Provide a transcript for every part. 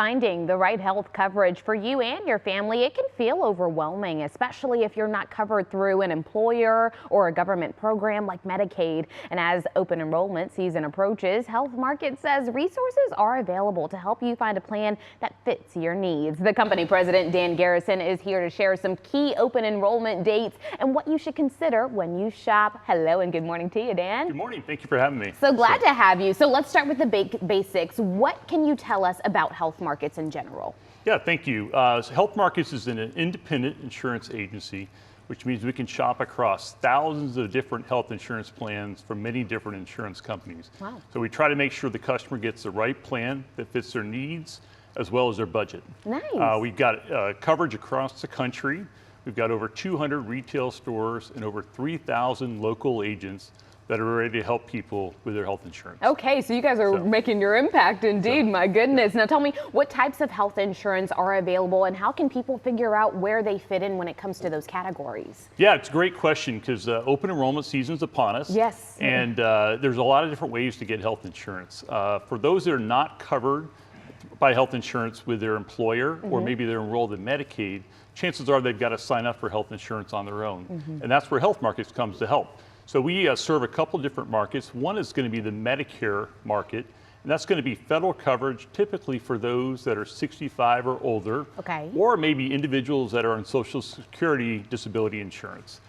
Finding the right health coverage for you and your family, it can feel overwhelming, especially if you're not covered through an employer or a government program like Medicaid. And as open enrollment season approaches, Health Market says resources are available to help you find a plan that fits your needs. The company president, Dan Garrison, is here to share some key open enrollment dates and what you should consider when you shop. Hello and good morning to you, Dan. Good morning. Thank you for having me. So glad to have you. So let's start with the basics. What can you tell us about Health Markets in general? Yeah, thank you. Health Markets is an independent insurance agency, which means we can shop across thousands of different health insurance plans from many different insurance companies. Wow. So we try to make sure the customer gets the right plan that fits their needs as well as their budget. Nice. We've got coverage across the country. We've got over 200 retail stores and over 3,000 local agents that are ready to help people with their health insurance. Okay, so you guys are making your impact indeed, my goodness. Now tell me, what types of health insurance are available and how can people figure out where they fit in when it comes to those categories? Yeah, it's a great question because open enrollment season is upon us. Yes. And there's a lot of different ways to get health insurance. For those that are not covered by health insurance with their employer, or maybe they're enrolled in Medicaid, chances are they've got to sign up for health insurance on their own. And that's where Health Markets comes to help. So we serve a couple different markets. One is going to be the Medicare market, and that's going to be federal coverage, typically for those that are 65 or older, or maybe individuals that are on Social Security disability insurance.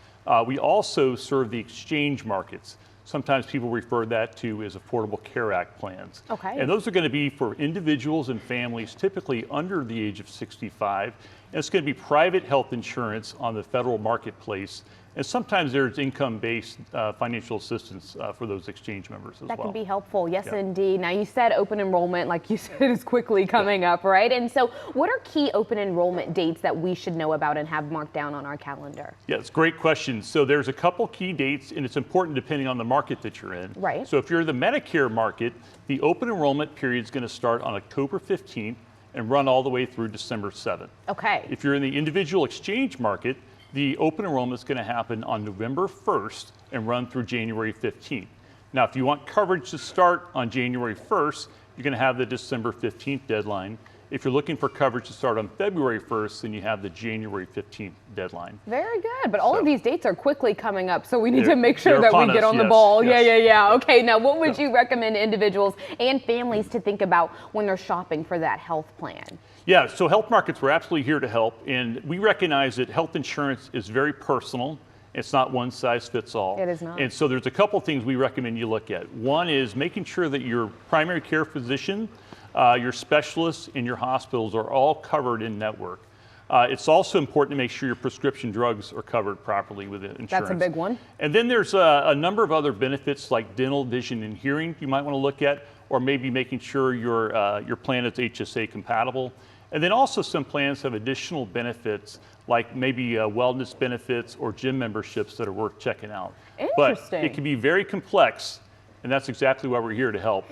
We also serve the exchange markets. Sometimes people refer that to as Affordable Care Act plans. And those are going to be for individuals and families typically under the age of 65. And it's going to be private health insurance on the federal marketplace. And sometimes there's income-based financial assistance for those exchange members as well. That can be helpful, yes, indeed. Now you said open enrollment, like you said, is quickly coming up, right? And so what are key open enrollment dates that we should know about and have marked down on our calendar? Yeah, it's a great question. So there's a couple key dates, and it's important depending on the market that you're in. Right. So if you're the Medicare market, the open enrollment period is going to start on October 15th and run all the way through December 7th. Okay. If you're in the individual exchange market, the open enrollment is going to happen on November 1st and run through January 15th. Now, if you want coverage to start on January 1st, you're going to have the December 15th deadline. If you're looking for coverage to start on February 1st, then you have the January 15th deadline. Very good. But all of these dates are quickly coming up, so we need to make sure that we get on the ball. Yes. Yeah. Okay, now what would you recommend individuals and families to think about when they're shopping for that health plan? Yeah, so Health Markets, we're absolutely here to help. And we recognize that health insurance is very personal. It's not one size fits all. It is not. And so there's a couple things we recommend you look at. One is making sure that your primary care physician, your specialists, and your hospitals are all covered in network. It's also important to make sure your prescription drugs are covered properly with insurance. That's a big one. And then there's a number of other benefits like dental, vision, and hearing you might want to look at, or maybe making sure your plan is HSA compatible. And then also some plans have additional benefits like maybe wellness benefits or gym memberships that are worth checking out. Interesting. But it can be very complex, and that's exactly why we're here to help.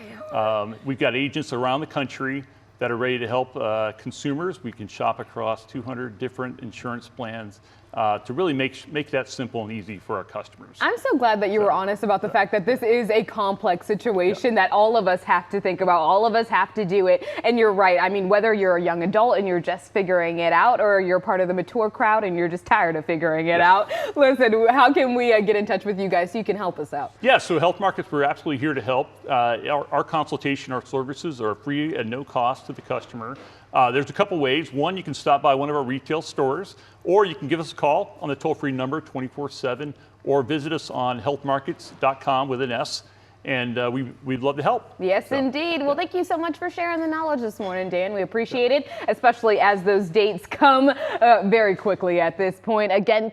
We've got agents around the country that are ready to help consumers. We can shop across 200 different insurance plans to really make that simple and easy for our customers. I'm so glad that you were honest about the fact that this is a complex situation that all of us have to think about. All of us have to do it. And you're right. I mean, whether you're a young adult and you're just figuring it out, or you're part of the mature crowd and you're just tired of figuring it out. Listen, how can we get in touch with you guys so you can help us out? Yeah, so Health Markets, we're absolutely here to help. Our consultation, our services are free at no cost to the customer. There's a couple ways. One, you can stop by one of our retail stores, or you can give us a call on the toll-free number 24/7, or visit us on healthmarkets.com with an S, and we'd love to help. Yes, indeed. Well, thank you so much for sharing the knowledge this morning, Dan. We appreciate it, especially as those dates come very quickly at this point. Again,